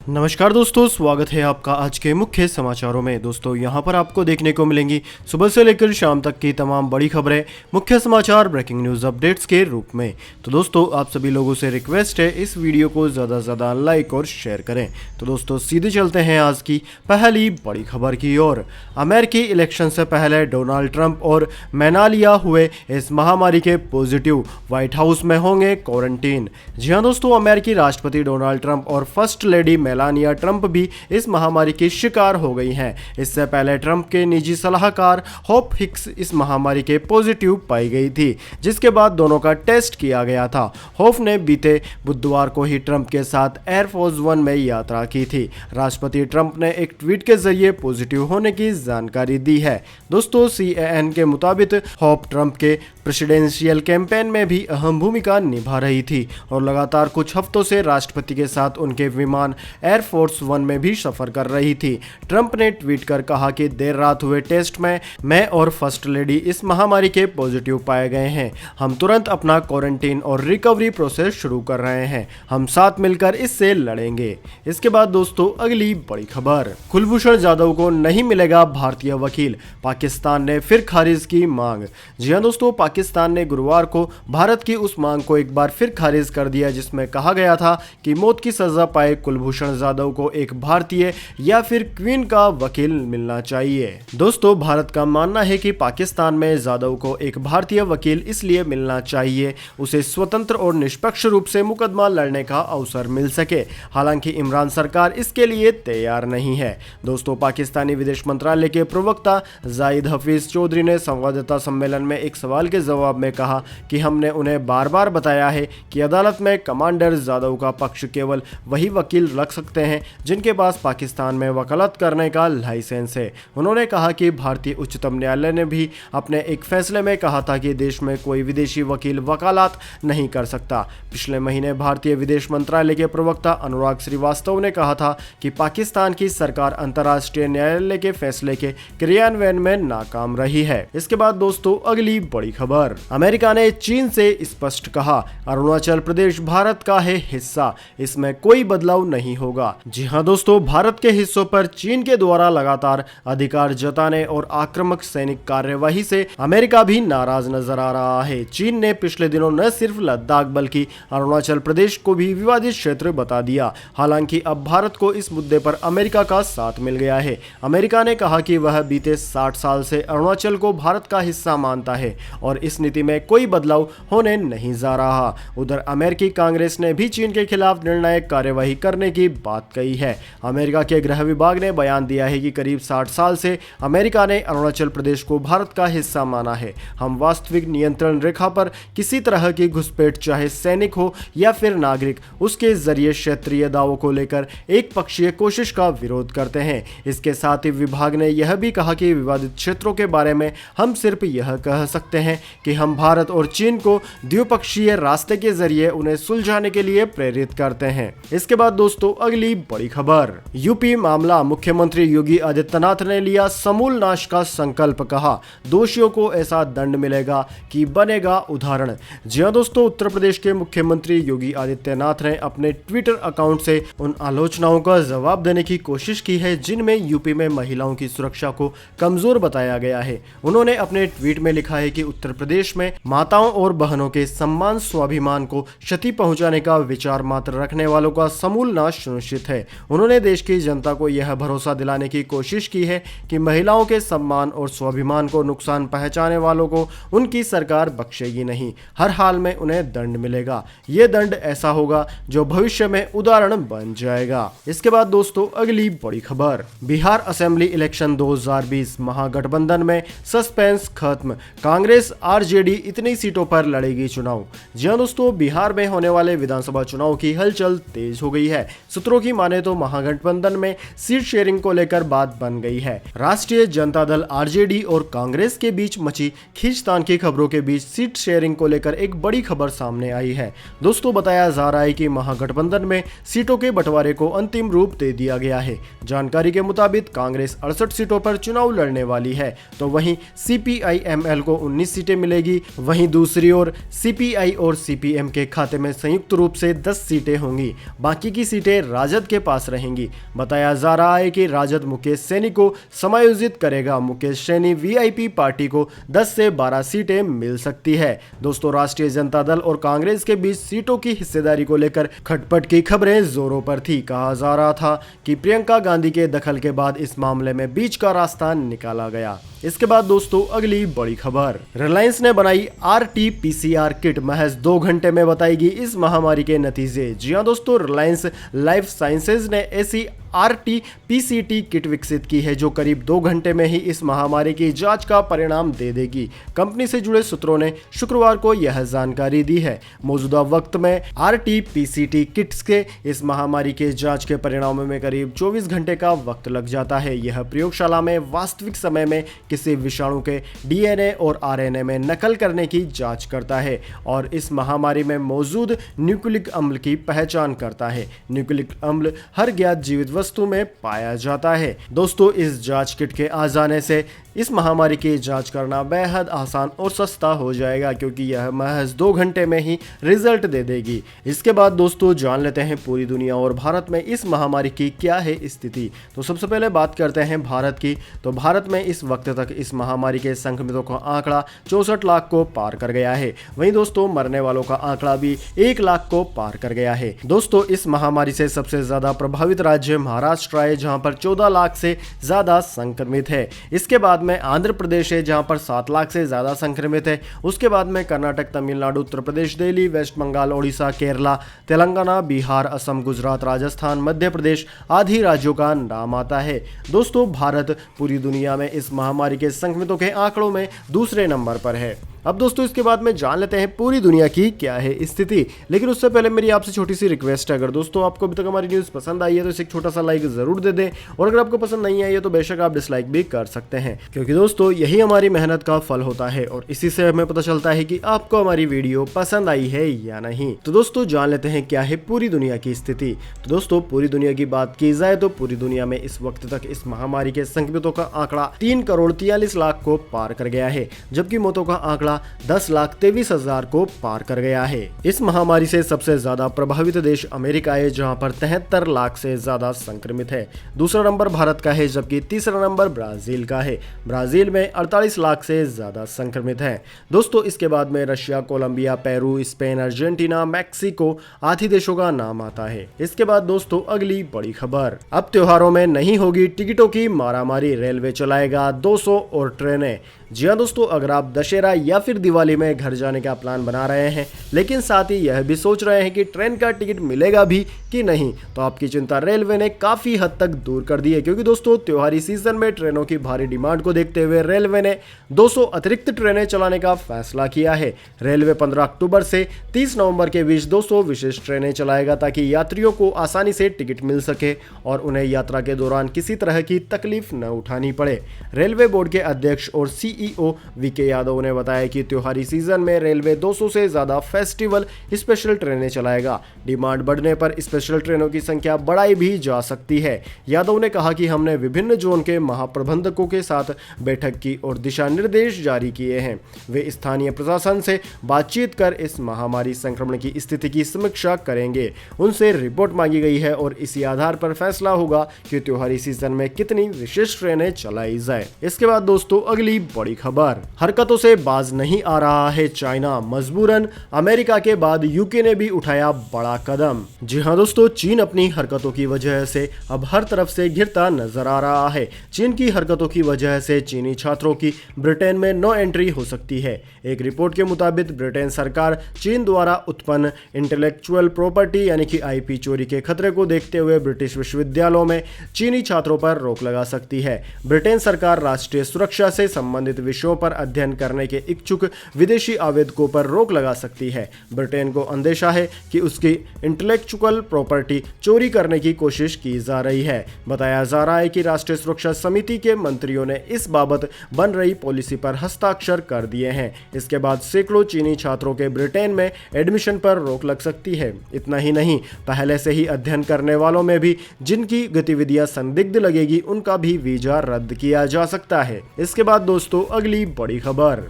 नमस्कार दोस्तों, स्वागत है आपका आज के मुख्य समाचारों में। दोस्तों यहां पर आपको देखने को मिलेंगी सुबह से लेकर शाम तक की तमाम बड़ी खबरें, मुख्य समाचार, ब्रेकिंग न्यूज़ अपडेट्स के रूप में। तो दोस्तों आप सभी लोगों से रिक्वेस्ट है इस वीडियो को ज़्यादा से ज़्यादा लाइक और शेयर करें। तो दोस्तों सीधे चलते हैं आज की पहली बड़ी खबर की ओर। अमेरिकी इलेक्शन से पहले डोनाल्ड ट्रंप और मेलानिया हुए इस महामारी के पॉजिटिव, व्हाइट हाउस में होंगे क्वारंटीन। जी हाँ दोस्तों, अमेरिकी राष्ट्रपति डोनाल्ड ट्रंप और फर्स्ट लेडी मेलानिया ट्रंप भी इस महामारी की शिकार हो गई हैं। इससे पहले ट्रंप के निजी सलाहकार होप हिक्स इस महामारी के पॉजिटिव पाई गई थी, जिसके बाद दोनों का टेस्ट किया गया था। होप ने बीते बुधवार को ही ट्रंप के साथ एयरफोर्स वन में यात्रा की थी। राष्ट्रपति ट्रंप ने एक ट्वीट के जरिए पॉजिटिव होने की जानकारी दी है। दोस्तों CNN के मुताबिक होप ट्रंप के प्रेसिडेंशियल कैंपेन में भी अहम भूमिका निभा रही थी और लगातार कुछ हफ्तों से राष्ट्रपति के साथ उनके विमान एयरफोर्स वन में भी सफर कर रही थी। ट्रंप ने ट्वीट कर कहा कि देर रात हुए टेस्ट में मैं और फर्स्ट लेडी इस महामारी के पॉजिटिव पाए गए हैं। हम तुरंत अपना क्वारंटीन और रिकवरी प्रोसेस शुरू कर रहे हैं। हम साथ मिलकर इससे लड़ेंगे। इसके बाद दोस्तों अगली बड़ी खबर, कुलभूषण जाधव को नहीं मिलेगा भारतीय वकील, पाकिस्तान ने फिर खारिज की मांग। जी हां दोस्तों, पाकिस्तान ने गुरुवार को भारत की उस मांग को एक बार फिर खारिज कर दिया जिसमें कहा गया था कि मौत की सजा पाए कुलभूषण जाधव को एक भारतीय या फिर क्वीन का वकील मिलना चाहिए। दोस्तों भारत का मानना है कि पाकिस्तान में जाधव को एक भारतीय वकील इसलिए मिलना चाहिए उसे स्वतंत्र और निष्पक्ष रूप से मुकदमा लड़ने का अवसर मिल सके। हालांकि इमरान सरकार इसके लिए तैयार नहीं है। दोस्तों पाकिस्तानी विदेश मंत्रालय के प्रवक्ता जाहिद हफीज चौधरी ने संवाददाता सम्मेलन में एक सवाल के जवाब में कहा कि हमने उन्हें बार बार बताया है कि अदालत में कमांडर जाधव का पक्ष केवल वही वकील रख सकते हैं जिनके पास पाकिस्तान में वकालत करने का लाइसेंस है। उन्होंने कहा कि भारतीय उच्चतम न्यायालय ने भी अपने एक फैसले में कहा था कि देश में कोई विदेशी वकील वकालत नहीं कर सकता। पिछले महीने भारतीय विदेश मंत्रालय के प्रवक्ता अनुराग श्रीवास्तव ने कहा था कि पाकिस्तान की सरकार अंतर्राष्ट्रीय न्यायालय के फैसले के क्रियान्वयन में नाकाम रही है। इसके बाद दोस्तों अगली बड़ी खबर, अमेरिका ने चीन से स्पष्ट कहा अरुणाचल प्रदेश भारत का है हिस्सा, इसमें कोई बदलाव नहीं होगा। जी हाँ दोस्तों, भारत के हिस्सों पर चीन के द्वारा लगातार अधिकार जताने और आक्रामक सैनिक कार्यवाही से अमेरिका भी नाराज नजर आ रहा है। चीन ने पिछले दिनों न सिर्फ लद्दाख बल्कि अरुणाचल प्रदेश को भी विवादित क्षेत्र बता दिया। हालांकि अब भारत को इस मुद्दे पर अमेरिका का साथ मिल गया है। अमेरिका ने कहा कि वह बीते 60 साल से अरुणाचल को भारत का हिस्सा मानता है और इस नीति में कोई बदलाव होने नहीं जा रहा। उधर अमेरिकी कांग्रेस ने भी चीन के खिलाफ निर्णायक कार्यवाही करने की बात कही है। अमेरिका के गृह विभाग ने बयान दिया है कि करीब 60 साल से अमेरिका ने अरुणाचल प्रदेश को भारत का हिस्सा माना है। हम वास्तविक नियंत्रण रेखा पर किसी तरह की घुसपैठ, चाहे सैनिक हो या फिर नागरिक, उसके जरिए क्षेत्रीय दावों को लेकर एक पक्षीय कोशिश का विरोध करते हैं। इसके साथ ही विभाग ने यह भी कहा कि विवादित क्षेत्रों के बारे में हम सिर्फ यह कह सकते हैं कि हम भारत और चीन को द्विपक्षीय रास्ते के जरिए उन्हें सुलझाने के लिए प्रेरित करते हैं। इसके बाद दोस्तों अगली बड़ी खबर, यूपी मामला, मुख्यमंत्री योगी आदित्यनाथ ने लिया समूल नाश का संकल्प, कहा दोषियों को ऐसा दंड मिलेगा कि बनेगा उदाहरण। जी हां दोस्तों, उत्तर प्रदेश के मुख्यमंत्री योगी आदित्यनाथ ने अपने ट्विटर अकाउंट से उन आलोचनाओं का जवाब देने की कोशिश की है जिनमें यूपी में महिलाओं की सुरक्षा को कमजोर बताया गया है। उन्होंने अपने ट्वीट में लिखा है कि उत्तर प्रदेश में माताओं और बहनों के सम्मान स्वाभिमान को क्षति पहुंचाने का विचार मात्र रखने वालों का समूल नाश सुनिश्चित है। उन्होंने देश की जनता को यह भरोसा दिलाने की कोशिश की है कि महिलाओं के सम्मान और स्वाभिमान को नुकसान पहुंचाने वालों को उनकी सरकार बख्शेगी नहीं। हर हाल में उन्हें दंड मिलेगा। ये दंड ऐसा होगा जो भविष्य में उदाहरण बन जाएगा। इसके बाद दोस्तों अगली बड़ी खबर, बिहार असेंबली इलेक्शन 2020, महागठबंधन में सस्पेंस खत्म, कांग्रेस आरजेडी इतनी सीटों पर लड़ेगी चुनाव। जी हां दोस्तों, बिहार में होने वाले विधानसभा चुनाव की हलचल तेज हो गई है। सूत्रों की माने तो महागठबंधन में सीट शेयरिंग को लेकर बात बन गई है। राष्ट्रीय जनता दल आरजेडी और कांग्रेस के बीच मची खींचतान की खबरों के बीच सीट शेयरिंग को लेकर एक बड़ी खबर सामने आई है। दोस्तों बताया जा रहा है कि महागठबंधन में सीटों के बंटवारे को अंतिम रूप दे दिया गया है। जानकारी के मुताबिक कांग्रेस 68 सीटों पर चुनाव लड़ने वाली है, तो वहीं CPI-ML को 19 सीटें मिलेगी। वहीं दूसरी ओर सीपीआई और सीपीएम के खाते में संयुक्त रूप से 10 सीटें होंगी। बाकी की सीटें राजद के पास रहेंगी। बताया जा रहा है कि राजद मुकेश सैनी को समायोजित करेगा। मुकेश सैनी वीआईपी पार्टी को 10 से 12 सीटें मिल सकती है। दोस्तों, राष्ट्रीय जनता दल और कांग्रेस के बीच सीटों की हिस्सेदारी को लेकर खटपट की खबरें जोरों पर थी। कहा जा रहा था कि प्रियंका गांधी के दखल के बाद इस मामले में बीच का रास्ता निकाला गया। इसके बाद दोस्तों अगली बड़ी खबर, रिलायंस ने बनाई RT-PCR किट, महज 2 घंटे में बताएगी इस महामारी के नतीजे। जी हां दोस्तों, रिलायंस लाइफ साइंसेज ने ऐसी RT-PCR किट विकसित की है जो करीब 2 घंटे में ही इस महामारी की जांच का परिणाम दे देगी। कंपनी से जुड़े सूत्रों ने शुक्रवार को यह जानकारी दी है। मौजूदा वक्त में RT-PCR किट्स के इस महामारी के जांच के परिणामों में करीब 24 घंटे का वक्त लग जाता है। यह प्रयोगशाला में वास्तविक समय में किसी विषाणु के DNA और RNA में नकल करने की जांच करता है और इस महामारी में मौजूद न्यूक्लिक अम्ल की पहचान करता है। न्यूक्लिक अम्ल हर ज्ञात जीवित वस्तु में पाया जाता है। दोस्तों, इस जांच किट के आ जाने से इस महामारी की जांच करना बेहद आसान और सस्ता हो जाएगा, क्योंकि यह महज 2 घंटे में ही रिजल्ट दे देगी। इसके बाद दोस्तों जान लेते हैं पूरी दुनिया और भारत में इस महामारी की क्या है स्थिति। तो सबसे पहले बात करते हैं भारत की। तो भारत में इस वक्त तक इस महामारी के संक्रमितों का आंकड़ा 64 लाख को पार कर गया है। वहीं दोस्तों मरने वालों का आंकड़ा भी 1 लाख को पार कर गया है। दोस्तों, इस महामारी से सबसे ज्यादा प्रभावित राज्य महाराष्ट्र है, जहां पर 14 लाख से ज्यादा संक्रमित है। इसके बाद में आंध्र प्रदेश है, जहां पर 7 लाख से ज्यादा संक्रमित है। उसके बाद में कर्नाटक, तमिलनाडु, उत्तर प्रदेश, दिल्ली, वेस्ट बंगाल, ओडिशा, केरला, तेलंगाना, बिहार, असम, गुजरात, राजस्थान, मध्य प्रदेश आदि राज्यों का नाम आता है। दोस्तों, भारत पूरी दुनिया में इस महामारी के संक्रमितों के आंकड़ों में दूसरे नंबर पर है। अब दोस्तों इसके बाद में जान लेते हैं पूरी दुनिया की क्या है स्थिति। लेकिन उससे पहले मेरी आपसे छोटी सी रिक्वेस्ट है, अगर दोस्तों आपको अभी तक हमारी न्यूज़ पसंद आई है तो इसे एक छोटा सा लाइक जरूर दे दें, और अगर आपको पसंद नहीं आई है तो बेशक आप डिसलाइक भी कर सकते हैं, क्योंकि दोस्तों यही हमारी मेहनत का फल होता है और इसी से हमें पता चलता है कि आपको हमारी वीडियो पसंद आई है या नहीं। तो दोस्तों जान लेते हैं क्या है पूरी दुनिया की स्थिति। तो दोस्तों पूरी दुनिया की बात की जाए तो पूरी दुनिया में इस वक्त तक इस महामारी के संक्रमितों का आंकड़ा 3,43,00,000 को पार कर गया है, जबकि मौतों का आंकड़ा 10,23,000 को पार कर गया है। इस महामारी से सबसे ज्यादा प्रभावित देश अमेरिका है, जहां पर 73 लाख से ज्यादा संक्रमित है। दूसरा नंबर भारत का है, जबकि तीसरा नंबर ब्राजील का है। ब्राजील में 48 लाख से ज्यादा संक्रमित है। दोस्तों इसके बाद में Russia, Colombia, Peru, Spain, Argentina, Mexico आदि देशों का नाम आता है। इसके बाद दोस्तों अगली बड़ी खबर, अब त्योहारों में नहीं होगी टिकटों की मारामारी, रेलवे चलाएगा 200 और ट्रेनें। जी हाँ दोस्तों, अगर आप दशहरा या फिर दिवाली में घर जाने का प्लान बना रहे हैं, लेकिन साथ ही यह भी सोच रहे हैं कि ट्रेन का टिकट मिलेगा भी कि नहीं, तो आपकी चिंता रेलवे ने काफी हद तक दूर कर दी है, क्योंकि दोस्तों त्योहारी सीजन में ट्रेनों की भारी डिमांड को देखते हुए रेलवे ने 200 अतिरिक्त ट्रेनें चलाने का फैसला किया है। रेलवे 15 अक्टूबर से 30 नवंबर के बीच 200 विशेष ट्रेनें चलाएगा, ताकि यात्रियों को आसानी से टिकट मिल सके और उन्हें यात्रा के दौरान किसी तरह की तकलीफ न उठानी पड़े। रेलवे बोर्ड के अध्यक्ष और CEO VK यादव ने बताया कि त्योहारी सीजन में रेलवे 200 से ज्यादा फेस्टिवल स्पेशल ट्रेनें चलाएगा। डिमांड बढ़ने पर स्पेशल ट्रेनों की संख्या बढ़ाई भी जा सकती है। यादव ने कहा कि हमने विभिन्न जोन के महाप्रबंधकों के साथ बैठक की और दिशा निर्देश जारी किए हैं। वे स्थानीय प्रशासन से बातचीत कर इस महामारी संक्रमण की स्थिति की समीक्षा करेंगे। उनसे रिपोर्ट मांगी गई है और इसी आधार पर फैसला होगा कि त्योहारी सीजन में कितनी विशेष ट्रेनें चलाई जाए। इसके बाद दोस्तों अगली बड़ी खबर, हरकतों से बाज नहीं आ रहा है चाइना, मजबूरन अमेरिका के बाद यूके ने भी उठाया बड़ा कदम। जी हां दोस्तों, चीन अपनी हरकतों की वजह से अब हर तरफ से घिरता नजर आ रहा है। चीन की हरकतों की वजह से चीनी छात्रों की ब्रिटेन में नो एंट्री हो सकती है। एक रिपोर्ट के मुताबिक ब्रिटेन सरकार चीन द्वारा उत्पन्न इंटेलेक्चुअल प्रॉपर्टी यानी कि IP चोरी के खतरे को देखते हुए ब्रिटिश विश्वविद्यालयों में चीनी छात्रों पर रोक लगा सकती है। ब्रिटेन सरकार राष्ट्रीय सुरक्षा से संबंधित विषयों पर अध्ययन करने के इच्छुक विदेशी आवेदकों पर रोक लगा सकती है। ब्रिटेन को अंदेशा है कि उसकी इंटेलेक्चुअल प्रॉपर्टी चोरी करने की कोशिश की जा रही है। बताया जा रहा है कि राष्ट्रीय सुरक्षा समिति के मंत्रियों ने इस बाबत बन रही पॉलिसी पर हस्ताक्षर कर दिए हैं। इसके बाद सैकड़ों चीनी छात्रों के ब्रिटेन में एडमिशन पर रोक लग सकती है। इतना ही नहीं, पहले से ही अध्ययन करने वालों में भी जिनकी गतिविधियां संदिग्ध लगेगी, उनका भी वीजा रद्द किया जा सकता है। इसके बाद दोस्तों अगली बड़ी खबर,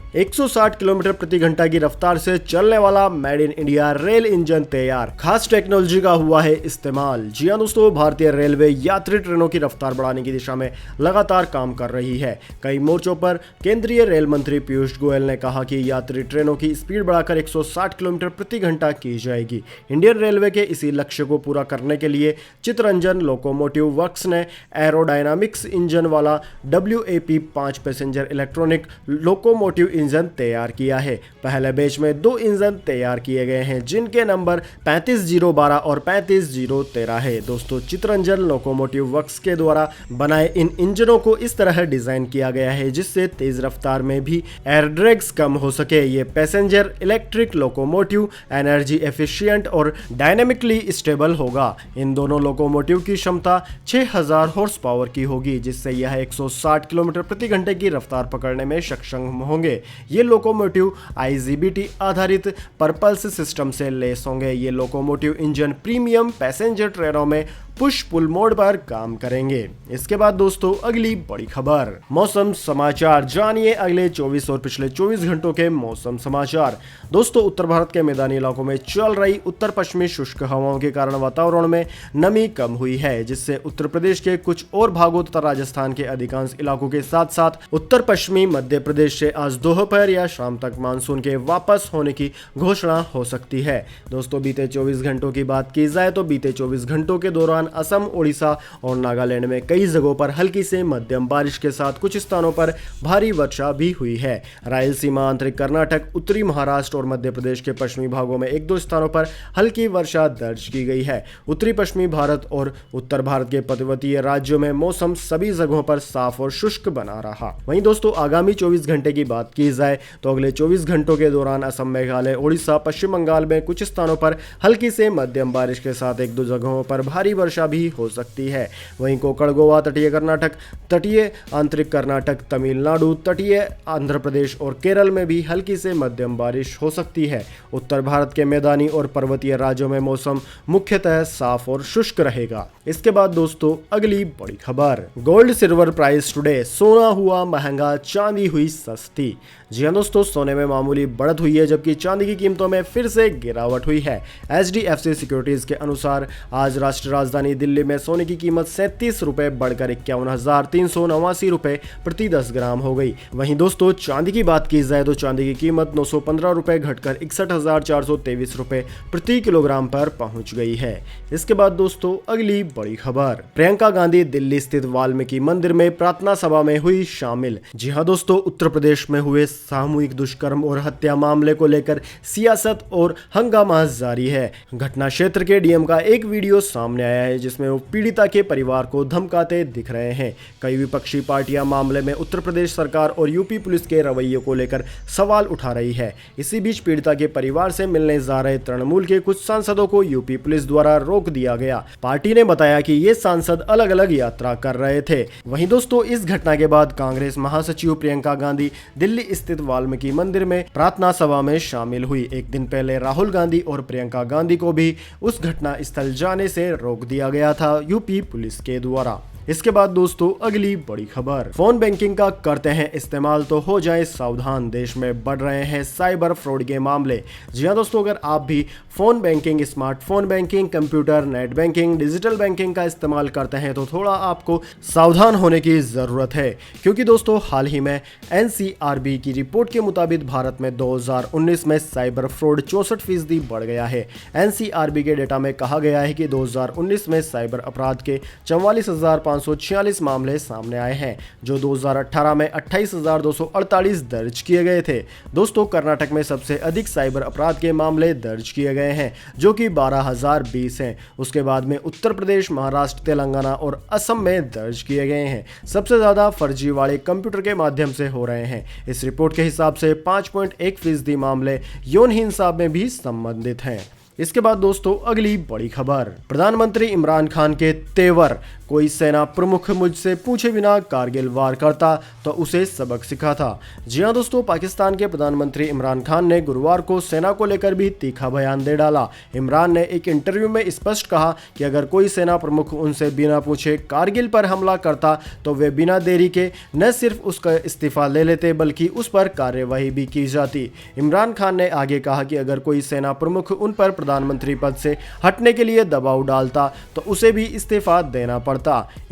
160 किलोमीटर प्रति घंटा की रफ्तार से चलने वाला made in India rail engine तैयार। खास टेक्नोलॉजी का हुआ है इस्तेमाल। जी हां दोस्तों, भारतीय रेलवे यात्री ट्रेनों की रफ्तार बढ़ाने की दिशा में लगातार काम कर रही है। कई मोर्चों पर केंद्रीय रेल मंत्री पीयूष गोयल ने कहा कि यात्री ट्रेनों की स्पीड बढ़ाकर 160 किलोमीटर प्रति घंटा की जाएगी। इंडियन रेलवे के इसी लक्ष्य को पूरा करने के लिए चितरंजन लोकोमोटिव वर्क्स ने एरोडायनामिक्स इंजन वाला WAP 5 passenger electronic locomotive engine तैयार किया है। पहले बैच में 2 इंजन तैयार किए गए हैं, जिनके नंबर 35012 और 35013 है। दोस्तों, चितरंजन लोकोमोटिव वर्क्स के द्वारा बनाए इन इंजनों को इस तरह डिजाइन किया गया है जिससे तेज रफ्तार में भी एयर ड्रैग्स कम हो सके। ये passenger electric locomotive energy efficient और डायनेमिकली स्टेबल होगा। इन दोनों लोकोमोटिव की क्षमता 6000 हॉर्स पावर की होगी, जिससे यह 160 किलोमीटर प्रति घंटे की रफ्तार पकड़ने में सक्षम होंगे। ये लोकोमोटिव IGBT आधारित परपल्स सिस्टम से लैस होंगे। ये लोकोमोटिव इंजन प्रीमियम पैसेंजर ट्रेनों में पुश पुल मोड पर काम करेंगे। इसके बाद दोस्तों, अगली बड़ी खबर, मौसम समाचार। जानिए अगले 24 और पिछले 24 घंटों के मौसम समाचार। दोस्तों, उत्तर भारत के मैदानी इलाकों में चल रही उत्तर पश्चिमी शुष्क हवाओं के कारण वातावरण में नमी कम हुई है, जिससे उत्तर प्रदेश के कुछ और भागों तथा राजस्थान के अधिकांश इलाकों के साथ साथ उत्तर पश्चिमी मध्य प्रदेश से आज दोपहर या शाम तक मानसून के वापस होने की घोषणा हो सकती है। दोस्तों, बीते 24 घंटों की बात की जाए तो बीते 24 घंटों के दौरान असम, ओडिशा और नागालैंड में कई जगहों पर हल्की से मध्यम बारिश के साथ कुछ स्थानों पर भारी वर्षा भी हुई है। रायलसीमा, आंतरिक कर्नाटक, उत्तरी महाराष्ट्र और मध्य प्रदेश के पश्चिमी भागों में 1-2 स्थानों पर हल्की वर्षा दर्ज की गई है। उत्तरी पश्चिमी भारत और उत्तर भारत के पर्वतीय राज्यों में मौसम सभी जगहों पर साफ और शुष्क बना रहा। वहीं दोस्तों, आगामी 24 घंटे की बात की जाए तो अगले 24 घंटों के दौरान असम, मेघालय, ओडिशा, पश्चिम बंगाल में कुछ स्थानों पर हल्की से मध्यम बारिश के साथ 1-2 जगहों पर भारी वर्षा भी हो सकती है। वहीं कोंकण, गोवा, तटीय कर्नाटक, तटीय आंतरिक कर्नाटक, तमिलनाडु, तटीय आंध्र प्रदेश और केरल में भी हल्की से मध्यम बारिश हो सकती है। उत्तर भारत के मैदानी और पर्वतीय राज्यों में मौसम मुख्यतः साफ और शुष्क रहेगा। इसके बाद दोस्तों, अगली बड़ी खबर, गोल्ड सिल्वर प्राइस टुडे। सोना हुआ महंगा, चांदी हुई सस्ती। जी हां दोस्तों, सोने में मामूली बढ़त हुई है, जबकि चांदी की कीमतों में फिर से गिरावट हुई है। HDFC सिक्योरिटीज के अनुसार आज राष्ट्रीय राजधानी दिल्ली में सोने की कीमत 37 रुपए बढ़कर 51,389 रुपए प्रति 10 ग्राम हो गई। वहीं दोस्तों, चांदी की बात की जाए तो चांदी की कीमत 915 रुपए घटकर 61,423 रुपए प्रति किलोग्राम पर पहुंच गई है। इसके बाद दोस्तों, अगली बड़ी खबर, प्रियंका गांधी दिल्ली स्थित वाल्मीकि मंदिर में प्रार्थना सभा में हुई शामिल। जी हां दोस्तों, उत्तर प्रदेश में हुए सामूहिक दुष्कर्म और हत्या मामले को लेकर सियासत और हंगामा जारी है। घटना क्षेत्र के डीएम का एक वीडियो सामने आया है, जिसमें वो पीड़िता के परिवार को धमकाते दिख रहे हैं। कई विपक्षी पार्टियां मामले में उत्तर प्रदेश सरकार और यूपी पुलिस के रवैये को लेकर सवाल उठा रही है। इसी बीच पीड़िता के परिवार से मिलने जा रहे तृणमूल के कुछ सांसदों को यूपी पुलिस द्वारा रोक दिया गया। पार्टी ने बताया कि ये सांसद अलग अलग यात्रा कर रहे थे। वहीं दोस्तों, इस घटना के बाद कांग्रेस महासचिव प्रियंका गांधी दिल्ली स्थित वाल्मीकि मंदिर में प्रार्थना सभा में शामिल हुई। एक दिन पहले राहुल गांधी और प्रियंका गांधी को भी उस घटना स्थल जाने से रोक दिया गया था यूपी पुलिस के द्वारा। इसके बाद दोस्तों, अगली बड़ी खबर, फोन बैंकिंग का करते हैं इस्तेमाल तो हो जाए सावधान। देश में बढ़ रहे हैं साइबर फ्रॉड के मामले। जी हां दोस्तों, अगर आप भी phone banking, smartphone banking, computer, net banking, digital banking का इस्तेमाल करते हैं तो थोड़ा आपको सावधान होने की जरूरत है, क्योंकि दोस्तों हाल ही में NCRB की रिपोर्ट के मुताबिक भारत में 2019 में साइबर फ्रॉड 64% बढ़ गया है। NCRB के डेटा में कहा गया है कि 2019 में साइबर अपराध के 44,546 मामले सामने आए हैं, जो 2018 में 28,248 दर्ज किए गए थे। दोस्तों, कर्नाटक में सबसे अधिक साइबर अपराध के मामले दर्ज किए गए हैं, जो कि 12,020 हैं। उसके बाद में उत्तर प्रदेश, महाराष्ट्र, तेलंगाना और असम में दर्ज किए गए हैं। सबसे ज्यादा फर्जीवाड़े कंप्यूटर के माध्यम से हो रहे हैं। इस रिपोर्ट के हिसाब से 5.1% मामले यौन हिंसा में भी संबंधित हैं। इसके बाद दोस्तों अगली बड़ी खबर, प्रधानमंत्री इमरान खान के तेवर, कोई सेना प्रमुख मुझसे पूछे बिना कारगिल वार करता तो उसे सबक सिखाता। जी हां दोस्तों, पाकिस्तान के प्रधानमंत्री इमरान खान ने गुरुवार को सेना को लेकर भी तीखा बयान दे डाला। इमरान ने एक इंटरव्यू में स्पष्ट कहा कि अगर कोई सेना प्रमुख उनसे बिना पूछे कारगिल पर हमला करता तो वे बिना देरी के न सिर्फ उसका इस्तीफा ले लेते बल्कि उस पर कार्यवाही भी की जाती। इमरान खान ने आगे कहा कि अगर कोई सेना प्रमुख उन पर प्रधानमंत्री पद से हटने के लिए दबाव डालता तो उसे भी इस्तीफा देना पड़ता।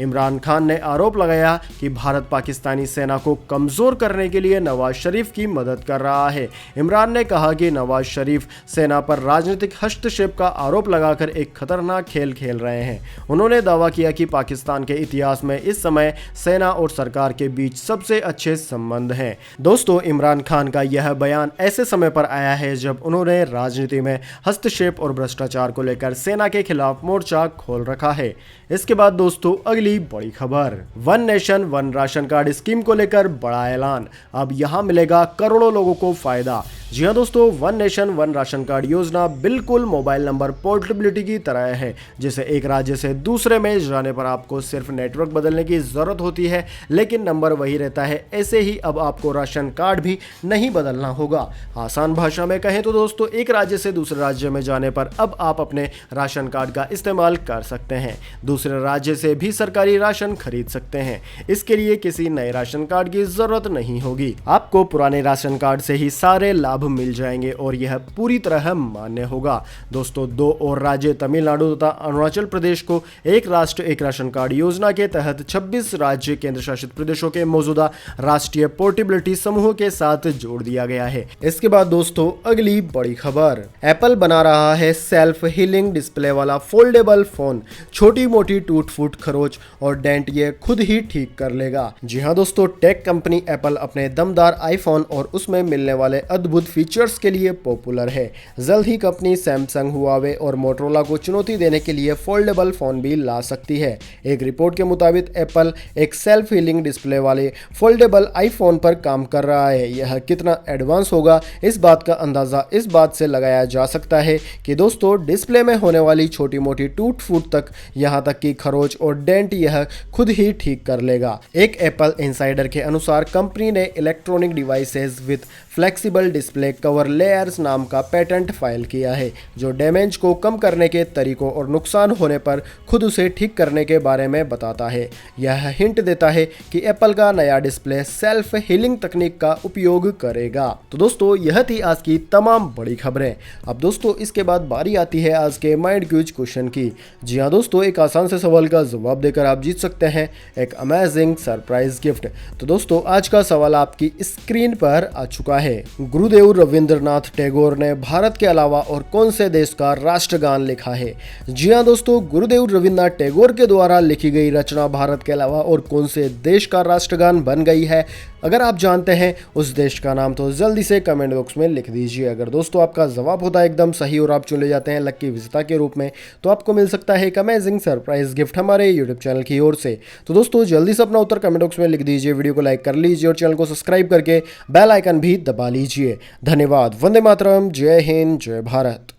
इमरान खान ने आरोप लगाया कि भारत पाकिस्तानी सेना को कमजोर करने के लिए नवाज शरीफ की मदद कर रहा है। इमरान ने कहा कि नवाज शरीफ सेना पर राजनीतिक हस्तक्षेप का आरोप लगाकर एक खतरनाक खेल खेल रहे हैं। उन्होंने दावा किया कि पाकिस्तान के इतिहास में इस समय सेना और सरकार के बीच सबसे अच्छे संबंध हैं। दोस्तों, इमरान खान का यह बयान ऐसे समय पर आया है जब उन्होंने राजनीति में हस्तक्षेप और भ्रष्टाचार को लेकर सेना के खिलाफ मोर्चा खोल रखा है। इसके बाद दोस्तों अगली बड़ी खबर, one nation one ration card scheme को लेकर बड़ा ऐलान, अब यहां मिलेगा करोड़ों लोगों को फायदा। जी हां दोस्तों, one nation one ration card योजना बिल्कुल मोबाइल नंबर पोर्टेबिलिटी की तरह है, जिसे एक राज्य से दूसरे में जाने पर आपको सिर्फ नेटवर्क बदलने की जरूरत होती है, लेकिन नंबर वही रहता है। ऐसे ही अब आपको राशन कार्ड भी नहीं बदलना होगा। आसान भाषा में कहें तो दोस्तों, एक राज्य से दूसरे राज्य में जाने पर अब आप अपने राशन कार्ड का इस्तेमाल कर सकते हैं, दूसरे राज्य से भी सरकारी राशन खरीद सकते हैं। इसके लिए किसी नए राशन कार्ड की जरूरत नहीं होगी, आपको पुराने राशन कार्ड से ही सारे लाभ मिल जाएंगे और यह पूरी तरह मान्य होगा। दोस्तों, दो और राज्य तमिलनाडु तथा अरुणाचल प्रदेश को एक राष्ट्र एक राशन कार्ड योजना के तहत 26 राज्य केंद्र शासित प्रदेशों के मौजूदा राष्ट्रीय पोर्टेबिलिटी समूह के साथ जोड़ दिया गया है। इसके बाद दोस्तों अगली बड़ी खबर, एप्पल बना रहा है सेल्फ हीलिंग डिस्प्ले वाला फोल्डेबल फोन, छोटी मोटी टूट फूट खरोच और डेंट ये खुद ही ठीक कर लेगा। जी हाँ दोस्तों, टेक कंपनी एप्पल अपने दमदार आईफोन और उसमें मिलने वाले अद्भुत फीचर्स के लिए पॉपुलर है। जल्द ही कंपनी सैमसंग, हुआवे और मोटरोला को चुनौती देने के लिए फोल्डेबल फोन भी ला सकती है। एक रिपोर्ट के मुताबिक एप्पल एक सेल्फ हीलिंग डिस्प्ले वाले फोल्डेबल आईफोन पर काम कर रहा है। यह कितना एडवांस होगा, इस बात का अंदाजा इस बात से लगाया जा सकता है कि दोस्तों डिस्प्ले में होने वाली छोटी मोटी टूट फूट तक, यहाँ तक कि खरोच और डेंट यह खुद ही ठीक कर लेगा। एक एप्पल इनसाइडर के अनुसार कंपनी ने electronic devices with flexible display cover layers नाम का पेटेंट फाइल किया है, जो डैमेज को कम करने के तरीकों और नुकसान होने पर खुद उसे ठीक करने के बारे में बताता है। यह हिंट देता है कि एप्पल का नया डिस्प्ले सेल्फ हीलिंग तकनीक का उपयोग करेगा। तो दोस्तों यह थी आज की तमाम बड़ी खबरें। अब दोस्तों इसके बाद बारी आती है आज के माइंड क्यूज क्वेश्चन की। जी हाँ दोस्तों, एक आसान से सवाल का जवाब देकर आप जीत सकते हैं एक अमेजिंग सरप्राइज गिफ्ट। तो दोस्तों आज का सवाल आपकी स्क्रीन पर आ चुका है। गुरुदेव रविंद्रनाथ टैगोर ने भारत के अलावा और कौन से देश का राष्ट्रगान लिखा है? जी हाँ दोस्तों, गुरुदेव रविंद्रनाथ टैगोर के द्वारा लिखी गई रचना भारत के अलावा और कौन से देश का राष्ट्रगान बन गई है? अगर आप जानते हैं उस देश का नाम तो जल्दी से कमेंट बॉक्स में लिख दीजिए। अगर दोस्तों आपका जवाब होता है एकदम सही और आप चुने जाते हैं लक्की विजेता के रूप में, तो आपको मिल सकता है एक अमेजिंग सरप्राइज गिफ्ट हमारे यूट्यूब चैनल की ओर से। तो दोस्तों जल्दी से अपना उत्तर कमेंट बॉक्स में लिख दीजिए, वीडियो को लाइक कर लीजिए और चैनल को सब्सक्राइब करके बेल आइकन भी दबा लीजिए। धन्यवाद। वंदे मातरम। जय हिंद, जय भारत।